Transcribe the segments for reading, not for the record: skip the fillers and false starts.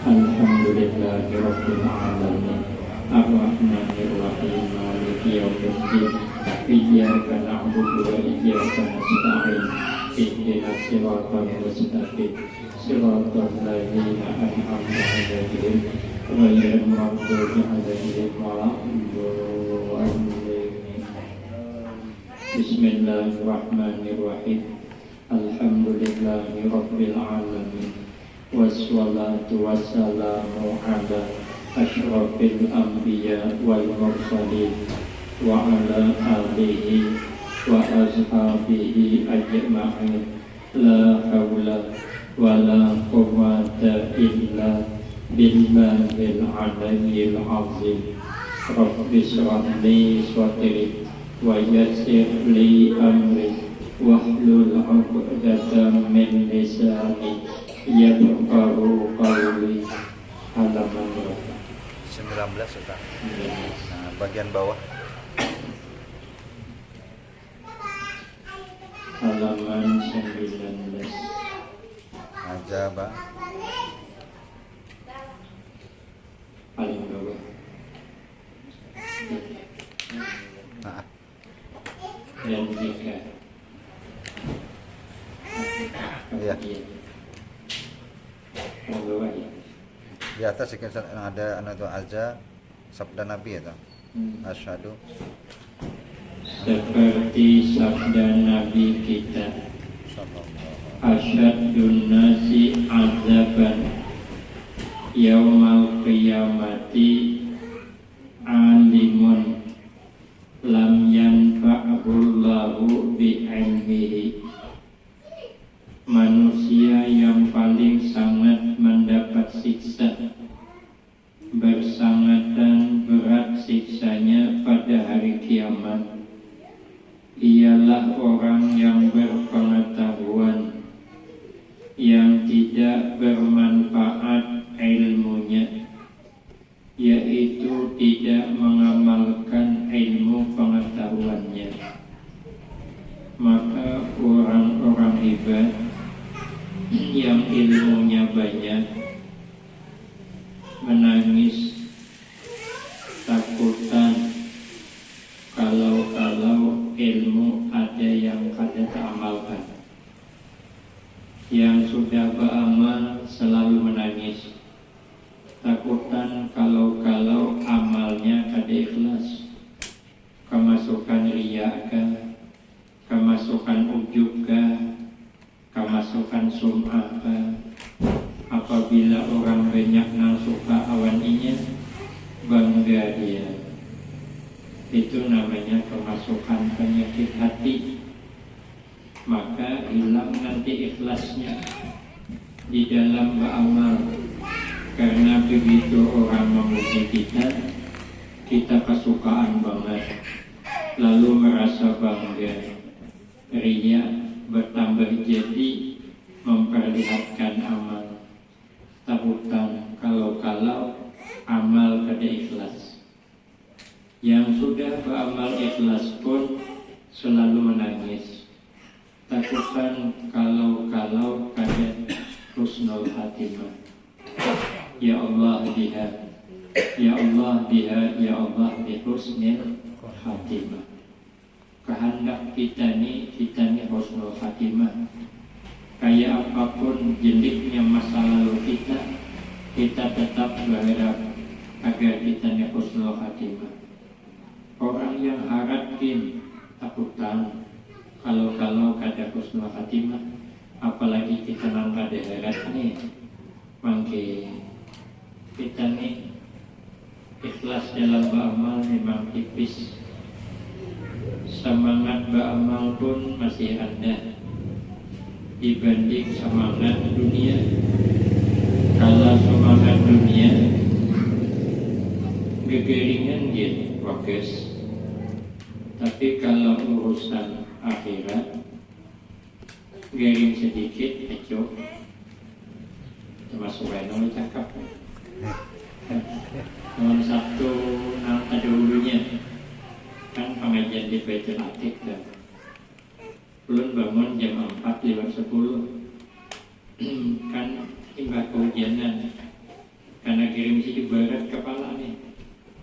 Alhamdulillahirabbil alamin. Ar-Rahmanir-Rahim. Maliki yaumiddin. Iyyaka na'budu wa iyyaka nasta'in. Ihdinas siratal mustaqim. Siratal ladzina an'amta 'alaihim ghairil maghdubi 'alaihim waladdallin. Bismillahirrahmanirrahim. Alhamdulillahirabbil alamin. Wassalatu wassalamu ala asyrafil anbiya wal mursalin wa ala alihi wa ashabihi ajma'in. La hawla wa la quwwata illa billahil aliyyil azim. Rabbi shrah li sadri wa yassir li amri wahlul 'uqdatam min lisani yafqahu qawli. Halaman berapa? 19 Ustaz. Nah, bagian bawah. Halaman 19. Ajaba. Paling bawah. Nah, Dan jika iya. Yang bawah ya. Di atas yang ada itu aja sabda Nabi itu. Asyhadu. Seperti sabda Nabi kita, Sallallahu asyadun nasi azaban yaumal qiyamati alimun lam yanfa'ullahu bi'ilmihi. Manusia yang paling sangat mendapat siksa, bersangatan berat siksanya pada hari kiamat, ialah orang yang berpengetahuan yang tidak bermanfaat ilmunya, yaitu tidak mengamalkan ilmu pengetahuannya. Maka orang-orang hebat yang ilmunya banyak menangis takutan kalau ilmu ada yang kada teramalkan. Yang sudah beramal selalu menangis takutan kalau amalnya kada ikhlas, kemasukan riya kah, kemasukan ujub kah, kemasukan sum'ah kah. Apabila orang banyak nang suka awaninya, bangga dia. Itu namanya kemasukan penyakit hati. Maka hilang nanti ikhlasnya di dalam beramal. Karena begitu orang memuji kita kesukaan banget, lalu merasa bangga. Riya bertambah jadi memperlihatkan amal. Takutan kalau amal kada ikhlas. Yang sudah beramal ikhlas pun selalu menangis. Takutan kalau kada husnul khatimah. Ya Allah biha, ya Allah biha, ya Allah bi husnil khatimah. Kehendak kita ni husnul khatimah. Kayak apapun jeleknya masa lalu kita tetap berharap agar kita ni husnul khatimah. Orang yang haratin takutan kalau kada husnul khatimah, apalagi kita nang kada harap ni, mangke kita ni ikhlas dalam beramal memang tipis. Semangat beramal pun masih ada dibanding semangat dunia. Kalau semangat dunia gegeringan gitu, bagus. Tapi kalau urusan akhirat gering sedikit, kecok. Termasuk Reno cakap. Nomor satu nang ada hulunya kan pengajian di Baitul Atiq dan belum bangun jam 4 lewat 10 kan timbah kehujanan karena kirim situ berat kepala nih,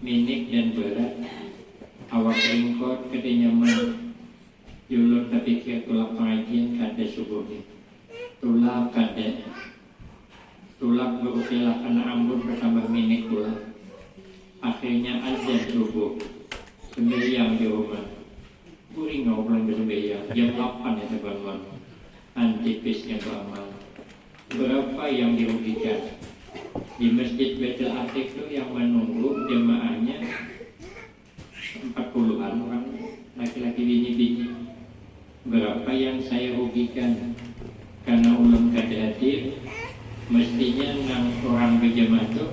minik dan berat, awak ringkot kede nyaman, julur tapi kira tulak pengajian kade subuh nih, tulak kade, tulak berusilah karena ambun bertambah minik tulak, akhirnya azan subuh, sembahyang di rumah, guring ngobrol sembahyang, jam 8 ya teman-teman, antipisnya beramal, berapa yang dirugikan? Di Masjid Baitul Atiq itu yang menunggu jemaahnya 40-an orang laki-laki bini-bini. Berapa yang saya rugikan karena ulun kada hadir? Mestinya 6 orang berjemaah itu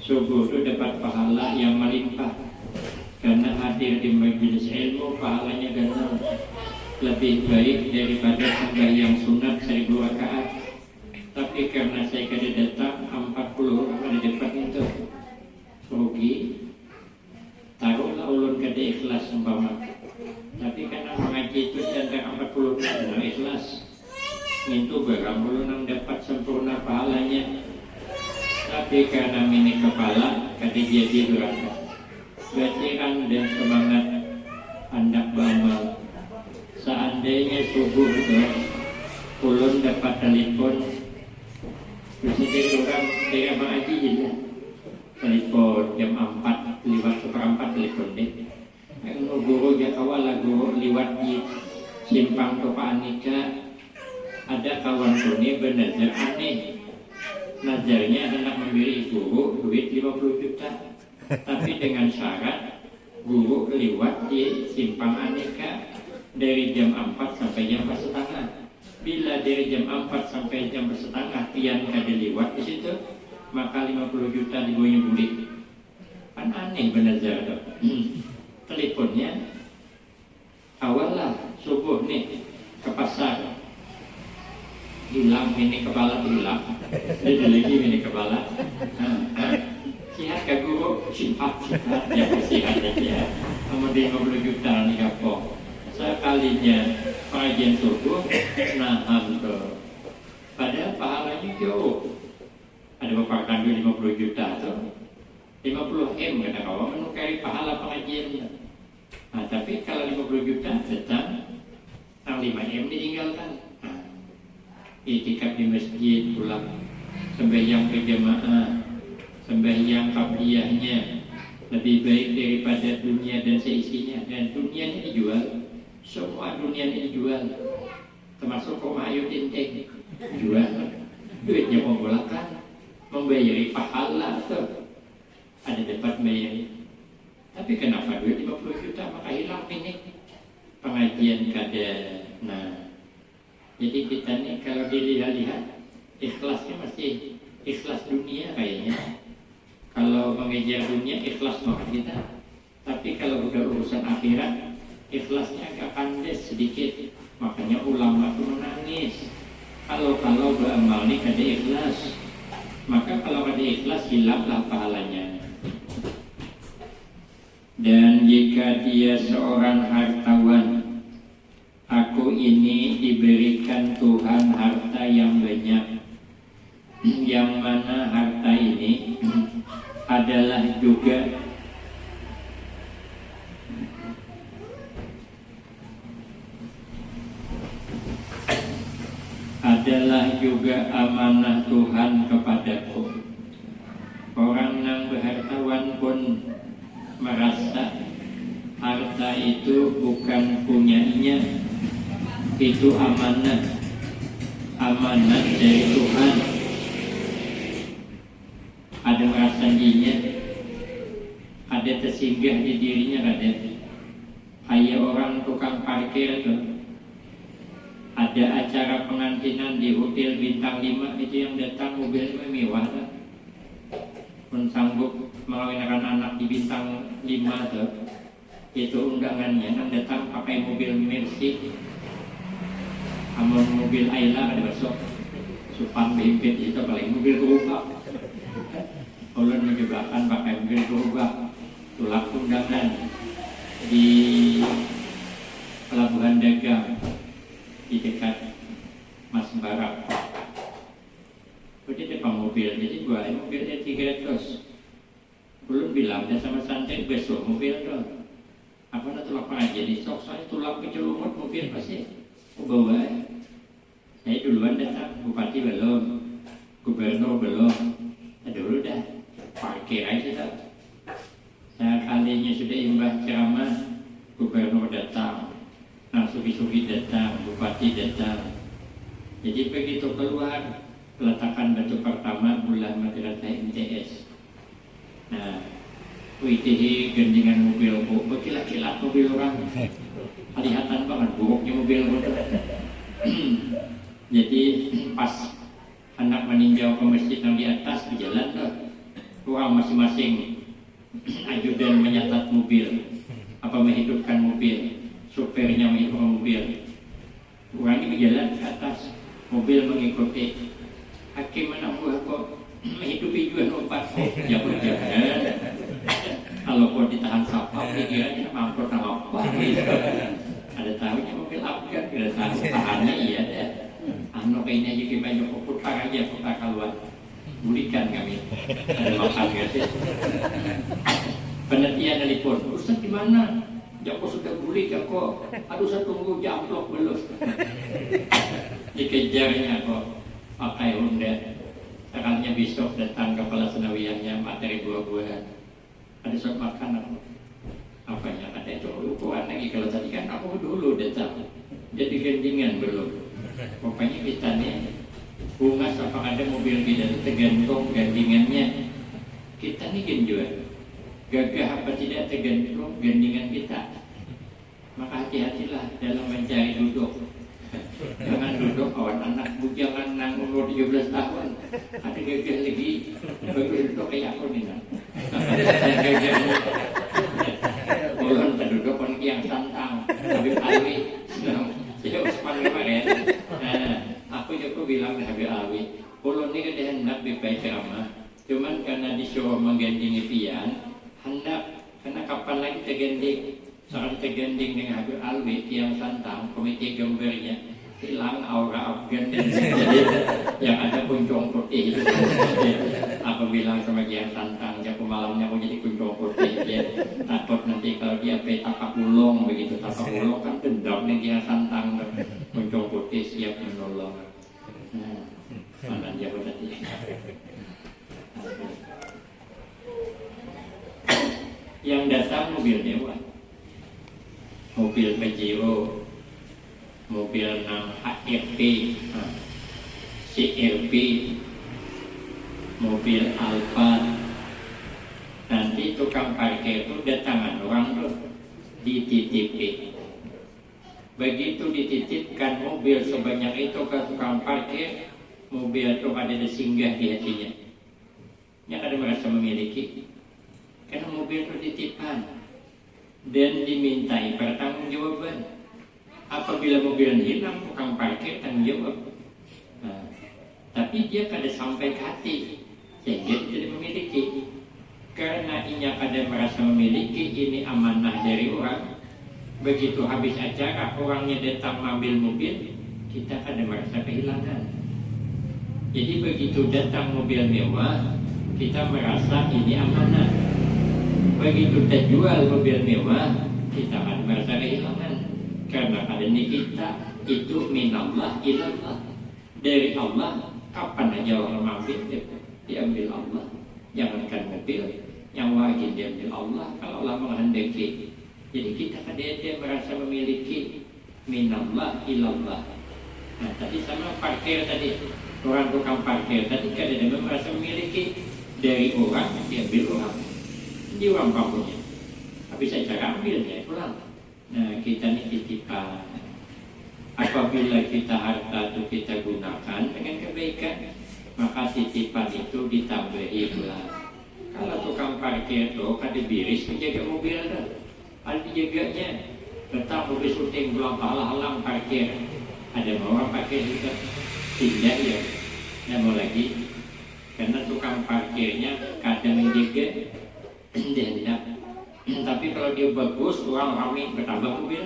subuh itu dapat pahala yang melimpah karena hadir di majelis ilmu pahalanya ganal lebih baik daripada sembahyang sunat 1000 rakaat. Tapi karena saya kada datang 40 ada dapat itu rugi. Taruhlah ulun kada ikhlas umpama. Tapi karena mengaji itu antara 40 ikhlas. Itu barang ulun yang dapat sempurna pahalanya. Tapi karena minik kepala kada jadi berangkat. Berarti anda semangat hendak beramal. Seandainya subuh itu ulun dapat telepon. Terus jadi orang dari abang Haji je telepon jam 4 lewat 1/4 telepon deh. Guru Jakawal guru lewat di simpang Topaan Nikah ada kawan kuni bernazar aneh. Nazarnya hendak memberi guru duit 50 juta. Tapi dengan syarat guru lewat di simpang Anika dari jam 4 sampai jam 4:30. Bila dari jam 4 sampai jam 4:30 pian kada lewat di situ, maka 50 juta dibonya bulik. Kan aneh benar tuh. Teleponnya awal lah subuh nih ke pasar. Hilang ini kepala hilang. Ada lagi ini kepala. Sihat ke guru, sihat ya sihat ya. Kemudian 50 juta nih kapok. Sekalinya pengajian subuh, nahan tuh. Padahal pahalanya jauh. Ada bapak kandung 50 juta tuh. 50 M kata kawan menukari pahala pengajian. Nah tapi kalau 50 juta datang, yang 5 M ditinggalkan. Nah, itikaf di masjid pulang, sembahyang berjamaah, sembahyang qabliyahnya lebih baik daripada dunia dan seisinya. Dan dunianya dijual. Semua dunia ini dijual, termasuk rumah Ayu Tinting jual, duitnya menggolakan, membayari pahala tuh, ada dapat bayari. Tapi kenapa duit 50 juta maka hilang ini pengajian kada. Nah, jadi kita nih kalau dilihat-lihat ikhlasnya masih ikhlas dunia kayaknya. Kalau mengejar dunia ikhlas banget kita, tapi kalau udah urusan akhirat ikhlasnya agak kandes sedikit. Makanya ulama itu menangis kalau beramal ini kada ikhlas. Maka kalau kada ikhlas hilanglah pahalanya. Dan jika dia seorang hartawan, aku ini diberikan Tuhan harta yang banyak, yang mana harta ini adalah juga amanah Tuhan kepadaku. Orang yang berhartawan pun merasa harta itu bukan punyanya, itu amanah dari Tuhan. Ada merasa dirinya, ada tersinggah di dirinya, ada kayak orang tukang parkir tuh. Ada acara pengantinan di hotel bintang 5 itu yang datang mobil mewah kan? Mensambut mengawinkan anak di bintang 5 tuh. Itu undangannya yang datang pakai mobil Mercy, sama mobil Ayla ada besok Supang Bimpit itu paling mobil gerobak. Ulun menyebabkan pakai mobil gerobak tulak undangan di Pelabuhan Dagang di dekat Mas Barak. Jadi depan mobil, jadi gua mobilnya 300. Belum bilang dia sama santai besok mobil dong. Apa nak tulak pengajian di sok saya tulak kecelumut mobil pasti bawa. Saya duluan datang, bupati belum, gubernur belum. Dulu dah parkir aja tak. Saya kalinya sudah imbah ceramah, gubernur datang, Sugi datang, bupati datang. Jadi begitu keluar, peletakan batu pertama bulan madrasah MTS. Nah, WTH gendingan mobil berkilat-kilat mobil orang. Kelihatan banget buruknya mobil itu. Jadi pas anak meninjau ke masjid yang di atas di jalan tuh, orang masing-masing ajudan menyatat mobil, apa menghidupkan mobil, supirnya menghidupkan mobil. Orang ini berjalan ke atas, mobil mengikuti. Hakim anak buah kok menghidupi juga lompat, jangan. Kalau kau ditahan sapau, dia mampu sama apa? Ada tahunya mobil Afgan, ada tahu tahannya iya deh. Anu kayaknya jadi banyak putar aja putar keluar. Bulikan kami, ada makan gak sih? Penelitian telepon, Ustaz di mana? Joko sudah bulik ya kok. Aduh saya tunggu jamplok belum. Dikejarnya kok pakai Honda. Sekarangnya besok datang kepala senawiyahnya materi buah-buahan. Ada suap makanan. Apanya ada itu ukuran lagi kalau tadi kan aku dulu datang. Jadi gendingan belum. Pokoknya kita nih bunga apa ada mobil kita tergantung gandingannya. Kita nih genjuan. Gagah apa tidak tergantung gandingan kita. Maka hati-hatilah dalam mencari duduk. Jangan duduk kawan anak jangan nang umur 17 tahun. Ada gagah lagi bagus duduk kayak aku nih. Gagah ulun terduduk kon yang santang Habib Alwi. Jadi Usman kemarin. Aku juga bilang ke Habib Alwi, ulun ini kan hendak dibaca ceramah. Cuman karena disuruh menggandingi pian, hendak karena kapan lagi terganding. Soal terganding dengan Habib Alwi yang santang, komite gambarnya hilang aura Afgan. Jadi yang ada kuncung putih itu. Aku bilang sama dia santang, jago malamnya aku jadi kuncung putih. Dia takut nanti kalau dia tapak ulung begitu, tapak ulung kan dendam nih dia santang, kuncung putih siap menolong. Mana dia berarti? Yang datang mobil dewa. Mobil Pajero, mobil HRP, CRP, mobil Alphard. Nanti tukang parkir itu datangan orang tuh dititipi. Begitu dititipkan mobil sebanyak itu ke tukang parkir, mobil itu ada singgah di hatinya. Yang ada merasa memiliki, karena mobil itu titipan. Dan dimintai pertanggungjawaban. Apabila mobil hilang, tukang parkir tanggung jawab. Tapi dia kada sampai ke hati, sehingga tidak memiliki. Karena inya kada merasa memiliki, ini amanah dari orang. Begitu habis acara, orangnya datang mengambil mobil, kita kada merasa kehilangan. Jadi begitu datang mobil mewah, kita merasa ini amanah. Begitu kita jual mobil mewah, kita akan merasa kehilangan. Karena adanya kita itu minallah ilallah. Dari Allah, kapan aja orang ambil, diambil Allah. Jangankan mobil, yang wajib diambil Allah kalau Allah menghendaki. Jadi kita kadang-kadang merasa memiliki minallah ilallah. Nah tadi sama parkir tadi, orang tukang parkir tadi kadang-kadang merasa memiliki dari orang diambil orang. Di uang kampungnya, tapi saya cara ambilnya pulang. Nah kita ini titipan. Apabila kita harta itu kita gunakan dengan kebaikan, maka titipan itu ditambahi pulang. Kalau tukang parkir itu kada biris menjaga mobil dah, ada dijaganya. Tetap mobil syuting pulang halang-halang parkir. Ada orang parkir juga tidak ya. Yang mau lagi, karena tukang parkirnya kadang menjaga. Dia tidak. Tapi kalau dia bagus, orang ramai bertambah mobil.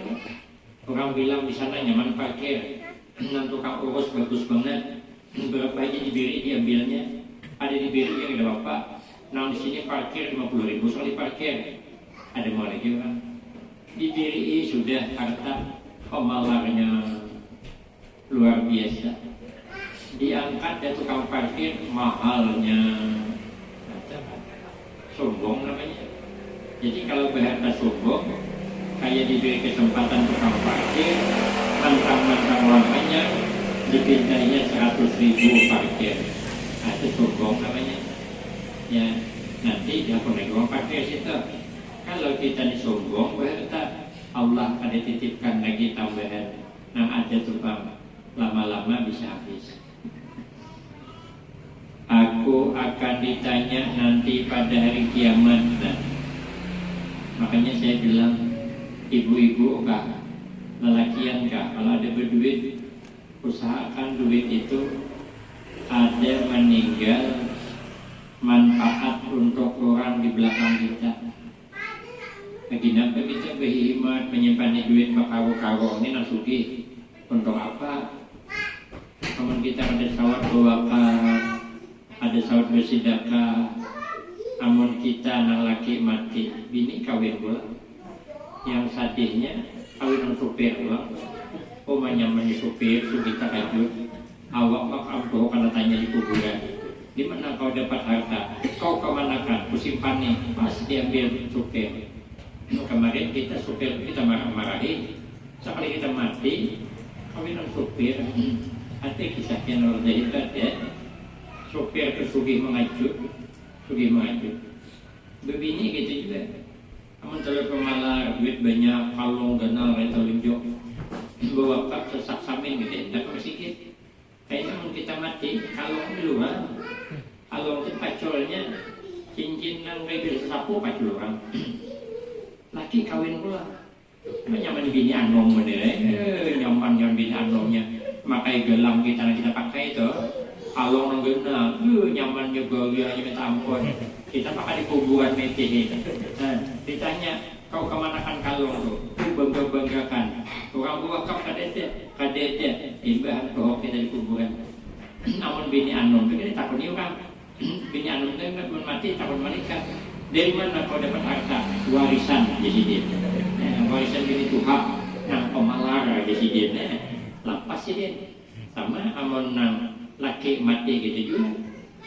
Orang bilang di sana nyaman parkir. Dan tukang urus bagus banget. Berapa aja diberi diambilnya. ada di BRI yang ada bapak, nah di sini parkir 50.000 sekali parkir, ada mau lagi orang. Di BRI sudah harta pemalarnya luar biasa, diangkat dari tukang parkir mahalnya, sombong namanya. Jadi kalau berharta sombong, kayak diberi kesempatan tukang parkir, mantang-mantang orang banyak, dipintanya 100.000 parkir, itu sombong namanya. Ya, nanti dia punya uang parkir situ. Kalau kita disombong, berharta Allah ada titipkan lagi tambahan. Nah ada tukang, lama-lama bisa habis. Aku akan ditanya nanti pada hari kiamat. Nah, makanya saya bilang, ibu-ibu kah, lelakian kah, kalau ada berduit, usahakan duit itu ada meninggal manfaat untuk orang di belakang kita. Lagi nampak kita berhemat menyimpan duit karo-karo ini nasuki untuk apa? Teman kita ada sawat berwakaf, ada sawat bersedekah. Amun kita anak laki mati, bini kawin pula. Yang sadihnya kawin dengan supir pula. Omanya supir, kita kajut. Awak makam tuh karena tanya di kuburan. Di mana kau dapat harta? Kau kemanakan? Kusimpan nih, pas diambil supir. Kemarin kita supir kita marah-marahin. Sekali kita mati, kawin dengan supir. Ada kisahnya Nur Zahidat ya. Supir kesugih mengajuk. Begini gitu juga. Kamu terlalu pemalar, duit banyak, kalung, ganal, rental linjok, bawa kap sesak samin gitu, tak sedikit. Kayaknya kita mati, kalung di luar, kalung itu pacolnya, cincin yang kayak sapu pacul orang. Laki kawin pula, nyaman bini anom model, nyaman bini anomnya, makai gelang kita pakai itu. Kalong nang gena, nyaman juga dia minta ampun. Kita pakai di kuburan meti. Nah, ditanya, kau kemanakan kalong tu? Bangga-banggakan. Orang buah kap kadete, ibahan kau kita di kuburan. Namun bini anom, kita takut ni orang. Bini anom tu nak mati takut menikah. Dari mana kau dapat harta? Warisan jadi dia. Warisan bini Tuhan, nang pemalara jadi dia. Lapas dia. Sama amun nang laki mati gitu juga.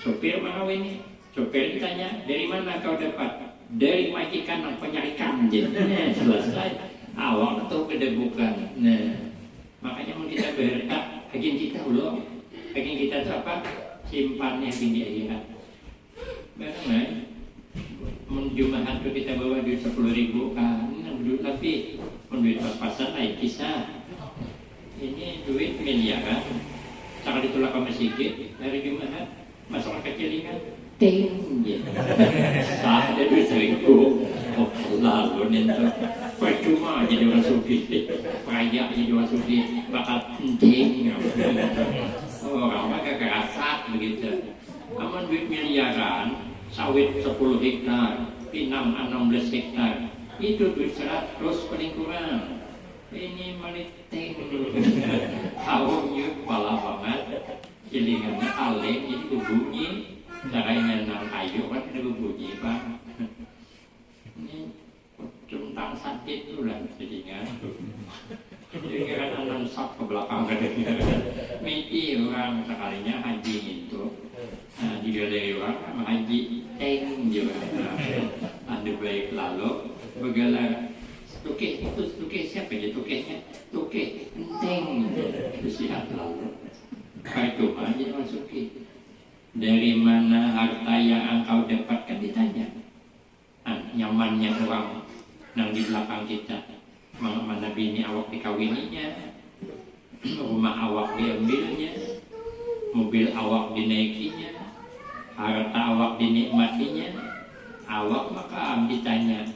Sopir mengawin ini. Sopir ditanya, dari mana kau dapat? Dari majikan yang penyarikan. Jadi selesai. Awal itu kedebukan. Nah, makanya mau kita berharap, hakim kita ulo. Hakim kita itu apa? Simpannya di akhirat. Bagaimana? Menjumahan itu kita bawa duit 10.000 kan. Duit tapi duit pas-pasan lain kisah. Ini duit miliaran. Sangat ditolak ke masjid hari Jumat, masuk ke kecilingan, ting, sah jadi seribu, lalu nentu, percuma jadi orang sufi, kaya jadi orang sufi, bakal ting, orang mereka kerasat begitu. Aman duit miliaran, sawit 10 hektar, pinam 16 hektar, itu duit 100 paling kurang. Ini maliting tahunnya kepala banget jelingannya aleng jadi berbunyi caranya nang kayu kan ada berbunyi pak ini cuntang sakit tu lah jelingan jadi kan anak sak ke belakang mimpi orang sekalinya haji itu di galeri orang haji teng juga ada baik lalu begalah tukeh itu tukeh siapa ya tukehnya tukeh penting sihat lalu itu aja masuki dari mana harta yang engkau dapatkan ditanya nyamannya orang yang di belakang kita mana bini awak dikawininya rumah awak diambilnya mobil awak dinaikinya harta awak dinikmatinya awak maka ditanya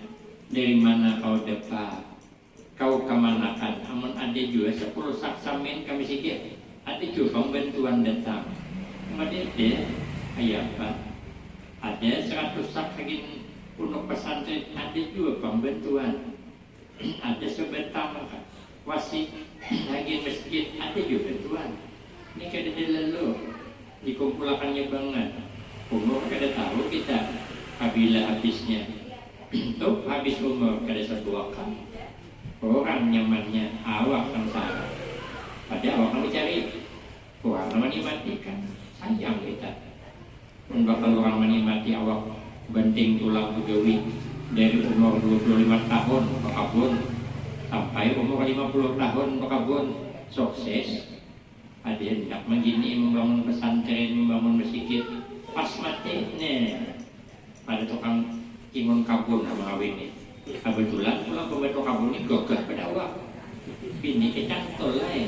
dari mana kau dapat? Kau kemanakan? Amun ada juga 10 saksamen kami sikit. Ada juga bantuan datang. Ada apa? Ada 100 sak lagi pondok pesantren. Ada juga bantuan. Ada sebentar wasit lagi masjid. Ada juga bantuan. Ini kada lalu dikumpulkannya banget. Umur kada tahu kita apabila habisnya. Tuh habis umur kada satu waktu. Orang nyamannya awak sengsara. Pada awak mencari, orang menikmati kan sayang kita. Pun bakal orang menikmati awak banting tulang begawi dari umur 25 tahun bekabun sampai umur 50 tahun bekabun sukses. Ada yang hendak begini membangun pesantren, membangun masjid, pas mati nih pada tukang ingun kabun sama awin ini. Kebetulan pulang pembantu kabun ini gagah pada awak. Bini kita tolai,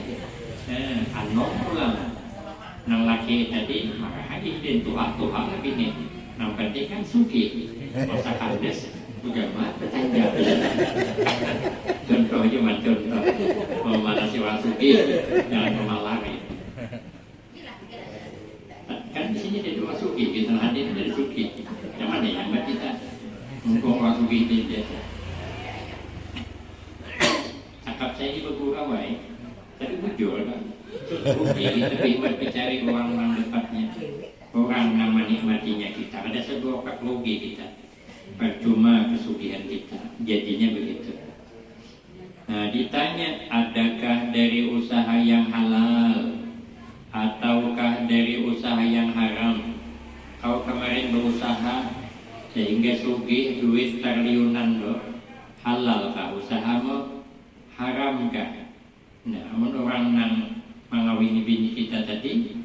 anom pulang. Nang laki tadi marah lagi dan tuha lagi nih. Nang penting kan suki, masa kandes udah bertanya. Contoh cuma contoh, mau mana si suki, jangan memalari. Kan di sini ada dua suki, kita hadir dari suki. Yang mana yang buat kita mengkong suki itu? Cakap saya ini bergurau baik, tapi bujur kan. Tapi buat mencari orang-orang dekatnya, orang yang menikmatinya kita. Ada sebuah logi kita, percuma kesugihan kita. Jadinya begitu. Nah, ditanya, adakah dari usaha yang halal ataukah dari usaha yang haram? Kau kemarin berusaha sehingga sugih duit triliunan loh, halal kah usahamu? Haram kah? Nah, amun orang nang mengawini bini kita tadi,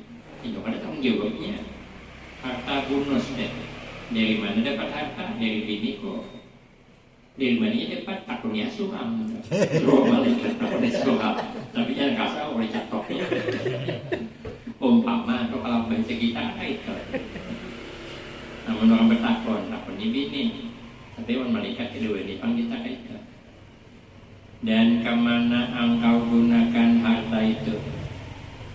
itu ada tanggung jawabnya. Harta bonus deh. Dari mana dapat harta? Dari bini kok. Dari mana dapat? Takunya suam. Roh malaikat takunya suam. Tapi jangan kasar oleh catoknya. Umpama atau kalau baca kita itu. Namun orang bertakon, takunnya bini. Tapi orang malaikat kedua dipanggil kita itu. Dan kemana engkau gunakan harta itu?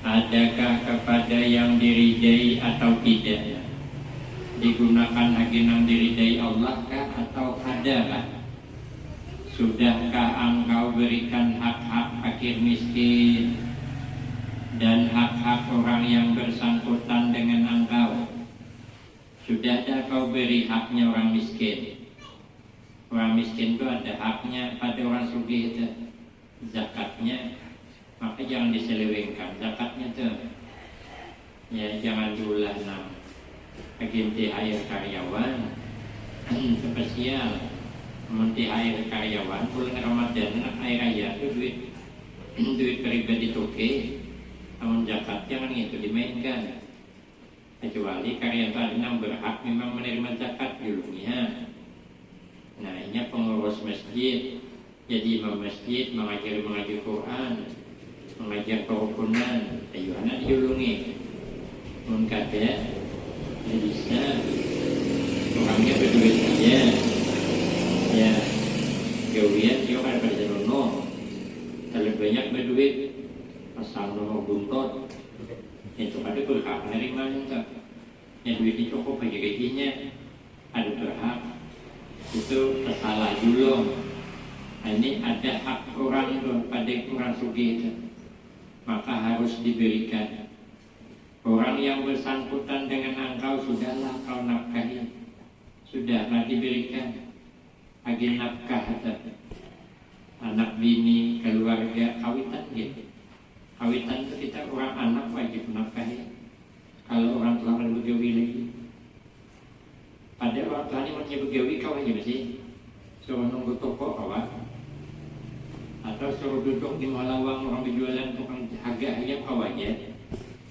Adakah kepada yang diridai atau tidak? Digunakan lagi yang diridai Allah kah atau adakah? Sudahkah engkau berikan hak-hak fakir miskin dan hak-hak orang yang bersangkutan dengan engkau? Sudahkah kau beri haknya orang miskin? Orang miskin itu ada haknya pada orang sugih itu, zakatnya. Maka jangan diselewengkan zakatnya tuh. Ya jangan diulah nam. Bagi THR karyawan spesial, THR karyawan bulan Ramadan air raya itu duit pribadi toke. Namun zakat jangan itu dimainkan. Kecuali karyawan yang berhak memang menerima zakat dulunya. Nah ini pengurus masjid, jadi imam masjid mengajar Quran, mengajar kerukunan, ayuhana diulungi. Mungkin ya bisa orangnya berduit saja, ya gawian dia kan pada nono, terlalu banyak berduit, asal nono buntot, itu pada berhak menerima juga. Yang duitnya cukup bagi gajinya, ada berhak. Itu salah dulu. Nah, ini ada hak orang itu pada orang sugih itu, maka harus diberikan. Orang yang bersangkutan dengan engkau sudahlah kau nafkahi, sudahlah diberikan. Lagi nafkah anak bini keluarga kawitan gitu. Kawitan itu kita orang anak wajib nafkahi. Kalau orang tua kan begawi lagi. Pada orang tua ini mau begawi kau aja masih suruh nunggu toko awak, atau suruh duduk di malawang orang berjualan tukang harga kau aja.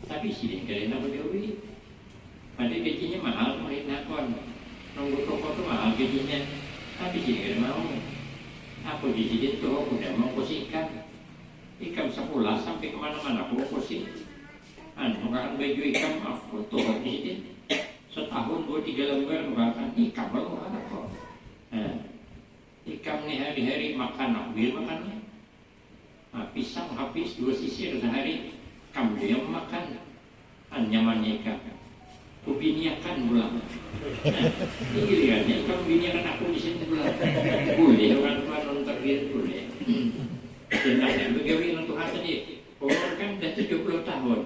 Tapi sih kalian begawi. Pada gajinya mahal main nakon. Nunggu toko tu mahal gajinya. Tapi sih kalian mau. Aku di sini tu udah mau posisikan ikan sekolah sampai kemana-mana aku posisi. Nukakan baju ikan aku tuh di sini. Setahun gua 3 lembar nukakan ikan baru ada kok. Ikan nih hari-hari makan ambil makannya. Pisang habis 2 sisir sehari. Kamu dia makan. Nyamannya ikan. Kubiniakan pulang. Ini gilirannya kamu biniakan aku di sini pulang. Boleh orang tua nonton dia boleh. Dan begawi untuk hati dia. Orang kan dah 70 tahun.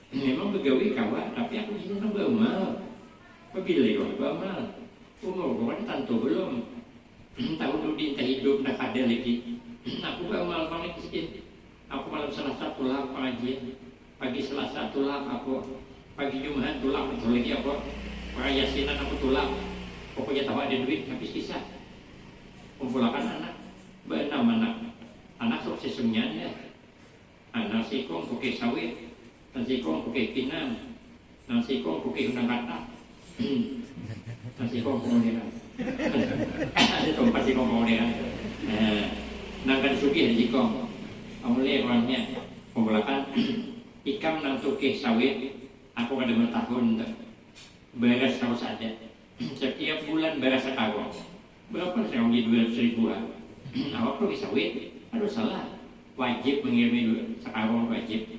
Memang begawi kawan, tapi aku di sini tambah mal. Pabili ko amal. Umur ko kan tentu belum. Tahu dulu di hidup nak ada lagi. Aku amal banget sedikit. Aku malam Selasa pulang pengajian. Pagi Selasa tulang aku. Pagi Jumat tulang betul lagi aku. Yasinan aku tulang. Pokoknya tahu ada duit habis kisah. Kumpulkan anak. Berenam anak. Anak sukses semuanya. Anak sikong pakai sawit. Nasi kong pakai pinang. Nasi kong pakai undang kata. Nasi kong kemudian. Ada tempat si kong kemudian. Nangkan suki nasi kong. Kamu lihat orangnya. Kumpulkan ikam nang suki sawit. Aku ada bertahun. Beres harus ada. Setiap bulan beres sekarang. Berapa saya beli 200.000-an. Awak pergi sawit. Aduh salah. Wajib mengirimi sekarang wajib.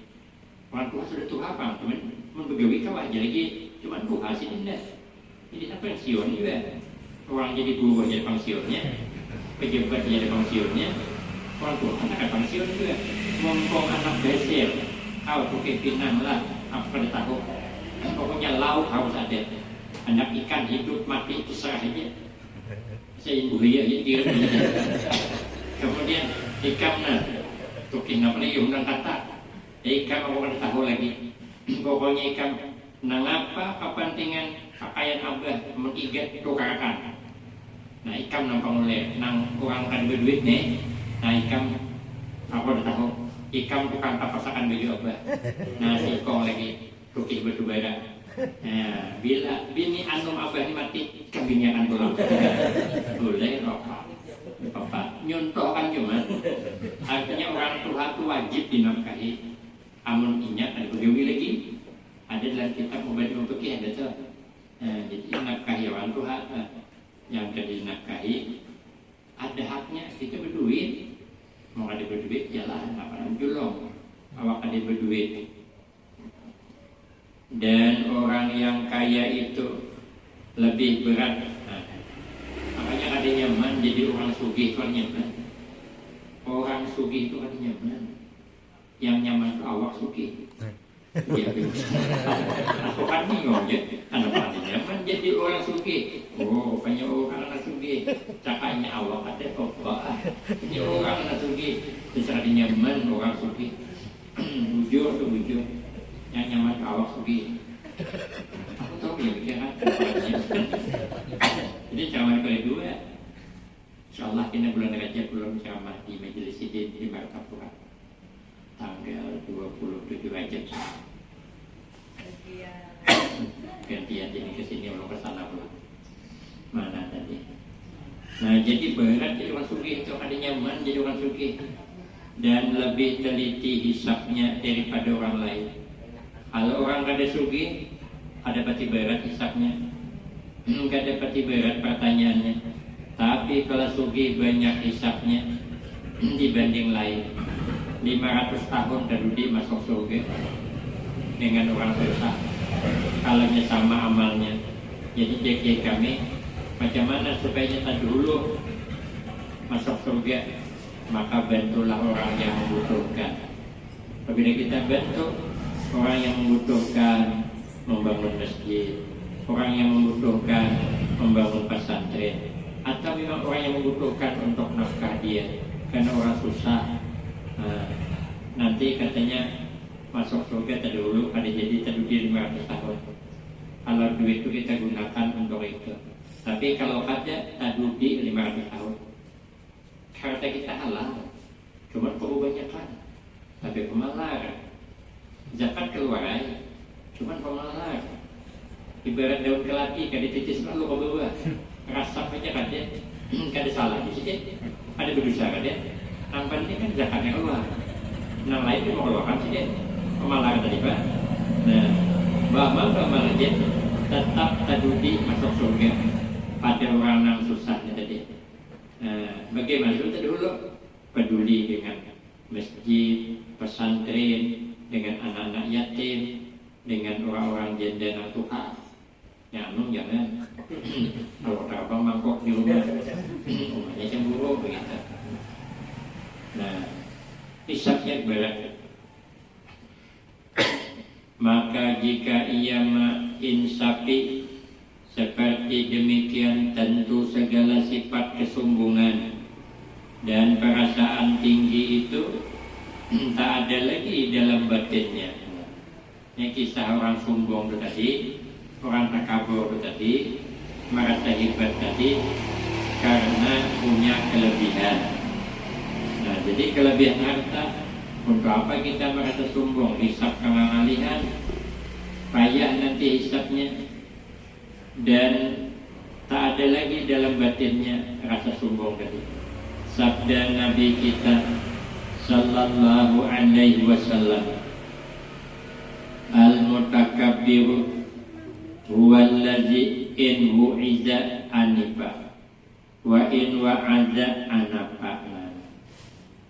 Orang tua sudah tua apa, teman? Membegawi kau aja lagi, cuman tua sih tidak. Jadi pensiun juga. Orang jadi guru jadi pensiunnya, pejabat jadi pensiunnya, orang tua anak pensiun juga. Ngomong anak besar, kau pakai pinang lah, apa pada tahu? Pokoknya lauk harus ada. Anak ikan hidup mati terserah aja. Saya ibu dia jadi. Kemudian ikan nah, tukin apa lagi undang kata. Ikan aku kan tahu lagi. Pokoknya ikan nang apa kepentingan pakaian abah mengigat tukarkan. Nah ikan nampang oleh nang orang kan berduit nih. Nah ikan aku udah tahu. Ikan tukang pasakan baju abah. Nah si kong lagi tukis batu bara. Nah bila bini anum abah ini mati, kambingnya akan pulang. Boleh rokok. Bapak nyontohkan cuma. Artinya orang tua itu wajib dinafkahi. Amun ingat ada begawi lagi, ada dalam kitab Mubadi Mubaki ada tuh. Jadi nafkahi orang tua yang jadi nafkahi ada haknya kita berduit, mau ada berduit jalan apa julong, awak ada berduit. Dan orang yang kaya itu lebih berat. Makanya ada nyaman jadi orang sugih itu nyaman. Orang sugih itu kan nyaman. Yang nyaman itu awak suki. Ya, aku kan bingung ya. Kenapa nyaman jadi orang suki? Oh, banyak orang suki. Cakapnya awak ada apa? Ini orang suki. Bisa nyaman orang suki. Bujur tuh bujur. Yang nyaman awak suki. Aku tahu ya pikiran. Jadi jangan kedua. Insyaallah kita bulan Rajab belum ceramah di majelis ini di Martapura. Tanggal 27 Rajab gantian jadi kesini belum kesana belum mana tadi. Nah jadi berat jadi orang sugih itu ada nyaman jadi orang sugih dan lebih teliti hisapnya daripada orang lain. Kalau orang kada sugih ada pati berat hisapnya, enggak ada pati berat pertanyaannya. Tapi kalau sugih banyak hisapnya dibanding lain. 500 tahun Dadudi masuk surga dengan orang susah kalanya sama amalnya. Jadi jadi kami macam mana supaya kita dulu masuk surga, maka bantulah orang yang membutuhkan. Apabila kita bantu orang yang membutuhkan membangun masjid, orang yang membutuhkan membangun pesantren, atau memang orang yang membutuhkan untuk nafkah dia karena orang susah. Nanti katanya masuk surga terdahulu ada jadi terdudi 500 tahun. Kalau duit itu kita gunakan untuk itu. Tapi kalau ada terdudi 500 tahun. Harta kita halal, cuma kebanyakan. Tapi pemalar, zakat keluar aja, cuma pemalar. Ibarat daun keladi kan dititis lalu ke bawah, rasap aja kan dia, kan ada salah di sini, ada berdosa kan dia. Nampak ini kan zakatnya keluar. Yang lain itu mau keluarkan sih dia. Pemalar tadi Pak. Nah, bahwa dia tetap terdudi masuk surga pada orang yang susah tadi. Nah, bagaimana itu dulu peduli dengan masjid, pesantren, dengan anak-anak yatim, dengan orang-orang janda dan tuha. Ya, jangan. Kalau abang mangkok di rumah, rumahnya cemburu begitu. Nah, hisapnya berat. Maka jika ia menginsafi seperti demikian tentu segala sifat kesombongan dan perasaan tinggi itu tak ada lagi dalam batinnya. Ini kisah orang sombong itu tadi, orang takabur itu tadi, merasa hebat tadi karena punya kelebihan. Nah, jadi kelebihan harta, untuk apa kita merasa sombong? Hisab kemalihan, payah nanti hisabnya, dan tak ada lagi dalam batinnya rasa sombong tadi. Sabda Nabi kita sallallahu alaihi wasallam, al-mutakabbiru huwallazi in hu'iza anifa wa in wa'aza anafa.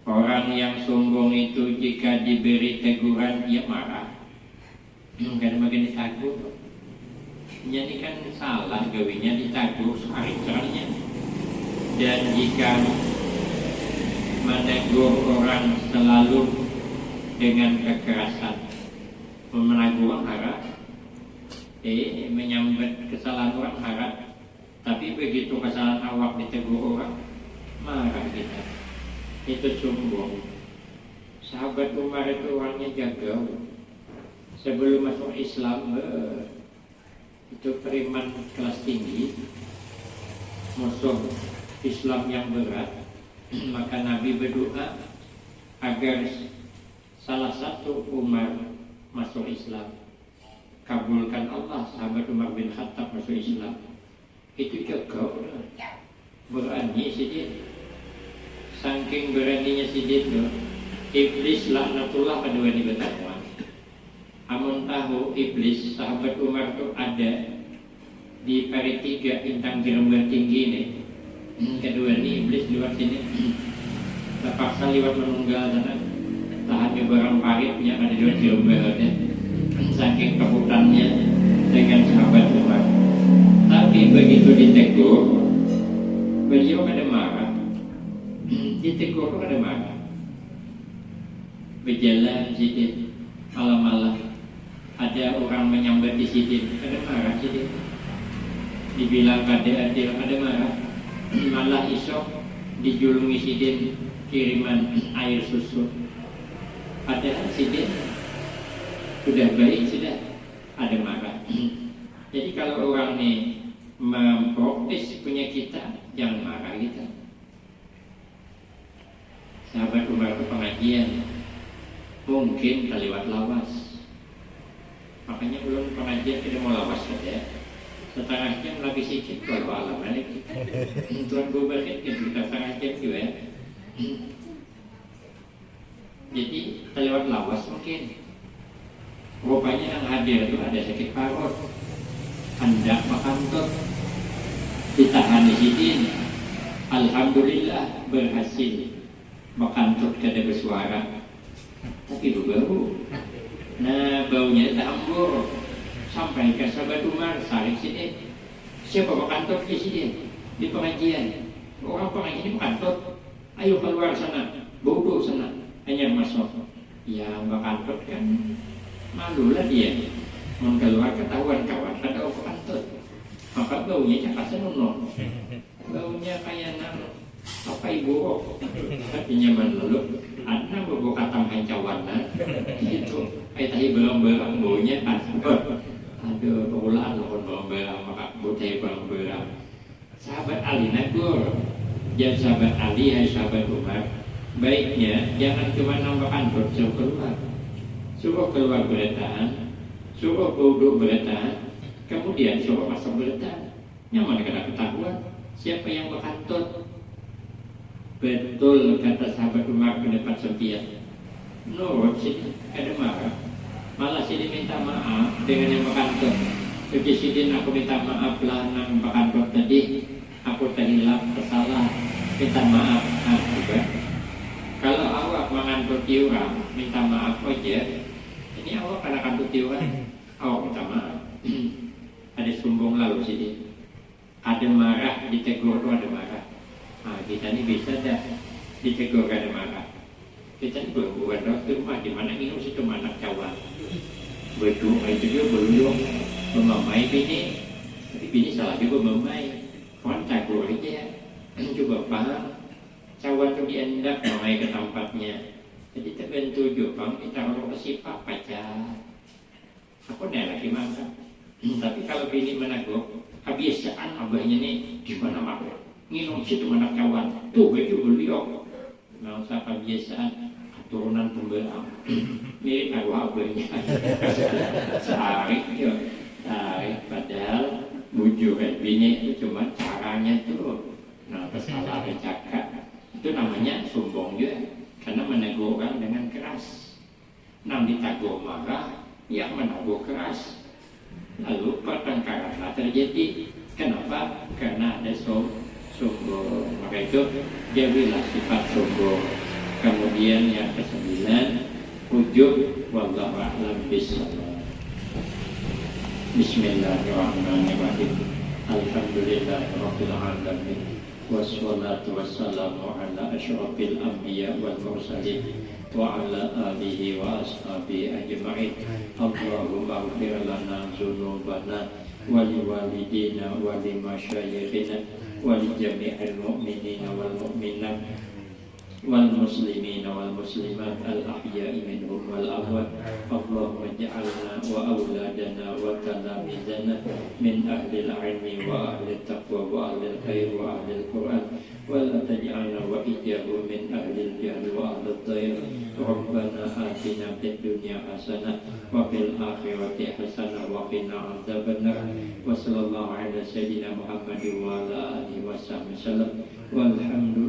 Orang yang sombong itu jika diberi teguran dia marah, karena makin ditegur. Ini kan salah gawinya, ditegur sekali-kalinya. Dan jika menegur orang selalu dengan kekerasan, menegur orang harap, menyambut kesalahan orang harap, tapi begitu kesalahan awak ditegur orang, marah kita. Itu sombong. Sahabat Umar itu orangnya jaga. Sebelum masuk Islam, itu preman kelas tinggi, musuh Islam yang berat. Maka Nabi berdoa agar salah satu Umar masuk Islam. Kabulkan Allah sahabat Umar bin Khattab masuk Islam. Itu jaga, berani sedikit. Saking beraninya sidin tu, iblis laknatullah kedua di Betawan. Amun tahu iblis sahabat Umar tu ada di pari 3 bintang Jerman tinggi ni. Kedua ni iblis lewat sini, terpaksa lewat menunggal sana. Tahan ke barang parit yang ada di Jerman ni. Saking kebutannya dengan sahabat Umar. Tapi begitu ditegur, beliau ada marah. Ditegur itu ada marah. Berjalan sidin malam-malam, ada orang menyambat di sidin, ada marah sidin. Dibilang adil ada marah. Malah esok dijulungi sidin kiriman air susu. Padahal sidin sudah baik, sudah ada marah. Jadi kalau orang ini memprotes punya kita, jangan marah kita. Sahabat Umar itu pengajian, mungkin lewat lawas. Makanya belum pengajian kita mau lawas saja. Setengah jam lagi sikit kalau alam balik. Tuan Gubernur kita setengah jam juga ya. Jadi lewat lawas mungkin. Rupanya yang hadir itu ada sakit parut, hendak makantut, ditahan di sini. Alhamdulillah berhasil. Makantut kada bersuara, tapi bau. Nah, baunya terhambur sampai ke sahabat Umar saling sini. Siapa makantut di sini di pengajian? Orang pengajian makantut, ayo keluar sana, bodoh sana, hanya masuk. Ya makantut kan malulah dia, mau keluar ketahuan kawan ada orang makantut. Maka baunya cakap senonoh, baunya kayak apa ibu artinya menurut anak bobo katam hancawana itu tahi berang-berang baunya ada ulah lawan berang-berang maka butai berang-berang. Sahabat Ali nagur, jangan sahabat Ali hai sahabat Umar, baiknya jangan cuma nambah antut, suruh keluar bertahan, suruh duduk bertahan, kemudian suruh masuk bertahan. Nyaman kena ketahuan siapa yang berkantut. Betul kata sahabat Umar pendapat sepian. Nurut sini ada marah. Malah sini minta maaf dengan yang berkantut. Jadi sini aku minta maaf lah nang berkantut tadi. Aku terhilap tersalah. Minta maaf. Nah, juga. Kalau awak mengantuti orang minta maaf aja. Ini awak kena kantuti orang. Awak minta maaf. Ada sombong lalu sini. Ada marah ditegur tu ada marah. Nah, kita ini bisa dah ditegur kada marah. Kita ini berbuat waktu rumah di mana ini situ anak cawan. Berdua itu dia belum memamai bini. Tapi bini salah juga memai kontak aja coba paham cawan tuh diendak memai ke tempatnya jadi terbentuk juga kita kalau kesifat pacar aku nih lagi mantap tapi kalau bini menaguh kebiasaan abahnya nih di mana mana nginum situ mana kawan tuh baju beliau mau siapa kebiasaan turunan pembelam mirip aku abahnya sehari padahal bujuk bini itu cuma caranya tuh nah salah cakap itu namanya sombong juga karena menegur orang dengan keras nang ditagur marah yang menegur keras lalu pertengkaran terjadi kenapa? Karena ada sombong maka itu dia bilang sifat sombong kemudian yang ke-9 ujub wallahu a'lam bishawab. Bismillahirrahmanirrahim. Alhamdulillahirabbil alamin. Wassalatu wassalamu ala asyrafil anbiya wal mursalin wa ala alihi wa ashabihi ajma'in. Allahumma ighfir lana dzunubana wa liwalidina wa limasyayikhina wa li jami'il mu'minina wal mu'minat wal muslimina wal muslimat al ahya'i minhum wal amwat. Allahumma ij'alna wa auladana wa talamizana min ahli al-'ilmi wa ahli at-taqwa wa ahli al-khair wa ahli al-Qur'an wa la taj'alna wa iyyahu min ahli al-jahl wa ahli ad-dayr. Rabbana atina fid dunya hasanah wa fil akhirati hasanah wa qina adzabannar. Wa sallallahu ala sayyidina Muhammadin wa ala alihi wa sahbihi wasallam. Walhamdulillah